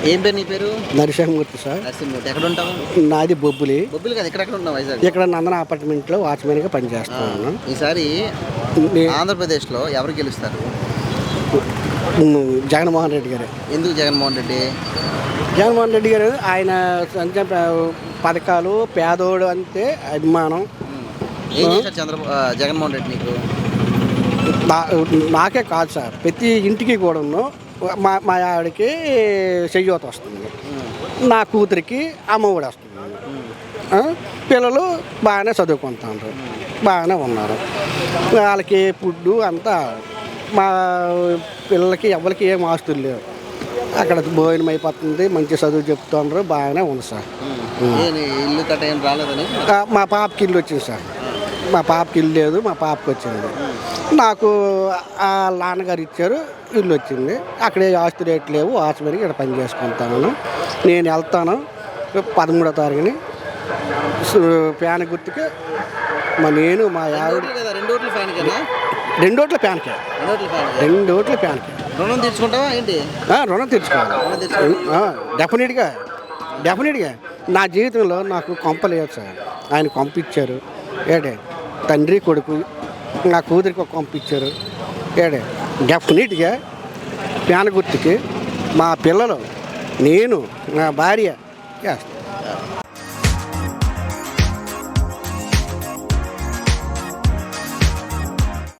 ఏం పేరు నీ పేరు? నరసింహమూర్తి సార్. నరసింహమూర్తి. ఎక్కడ ఉంటావు? నాది బొబ్బులి. బొబ్బిలి కాదు, ఎక్కడెక్కడ ఉన్నావు వైజాగ్? ఇక్కడ నందన అపార్ట్మెంట్లో వాచ్మెన్గా పనిచేస్తున్నాను. ఈసారి నే- ఆంధ్రప్రదేశ్లో ఎవరు గెలుస్తారు? జగన్మోహన్ రెడ్డి గారు. ఎందుకు జగన్మోహన్ రెడ్డి? జగన్మోహన్ రెడ్డి గారు ఆయన సంక్షేమ పథకాలు పేదోడు అంతే అభిమానం. ఏం చేశారు జగన్మోహన్ రెడ్డి నీకు? నాకే కాదు సార్, ప్రతి ఇంటికి కూడా మా ఆవిడకి చెయ్యూత వస్తుంది, నా కూతురికి అమ్మఒడి వస్తుంది. పిల్లలు బాగానే చదువుకుంటున్నారు, బాగానే ఉన్నారు. వాళ్ళకి ఫుడ్డు అంతా, మా పిల్లలకి ఎవరికి ఏం ఆస్తులు లేవు, అక్కడ భోజనం అయిపోతుంది, మంచి చదువు చెప్తున్నారు, బాగానే ఉంది సార్. ఇల్లు కట్ట ఏం రాలేదని? మా పాపకి ఇల్లు వచ్చింది సార్. మా పాపకి ఇల్లు లేదు, మా పాపకి వచ్చింది. నాకు ఆ నాన్నగారు ఇచ్చారు, ఇల్లు వచ్చింది. అక్కడే ఆస్తి రేట్లు లేవు, వాచ్మెన్కి ఇక్కడ పని చేసుకుంటాను. నేను వెళ్తాను 13వ తారీఖుని ఫ్యాన్ గుర్తుకి. నేను మా ఆవిడ 2 ఓట్ల ఫ్యాన్ కదా? 2 ఓట్ల ఫ్యాన్కే. 2 ఓట్ల ఫ్యాన్కే. రుణం తీర్చుకుంటావా ఏంటి? రుణం తీర్చుకోవాలి డెఫినెట్గా. నా జీవితంలో నాకు కొంప లేదు సార్, ఆయన పంపించారు. ఏడే తండ్రి కొడుకు, నా కూతురికి ఒక పంపించారు. ఏడే డెఫినెట్గా ఫ్యాన్ గుర్తుకి మా పిల్లలు, నేను, నా భార్య చేస్తాను.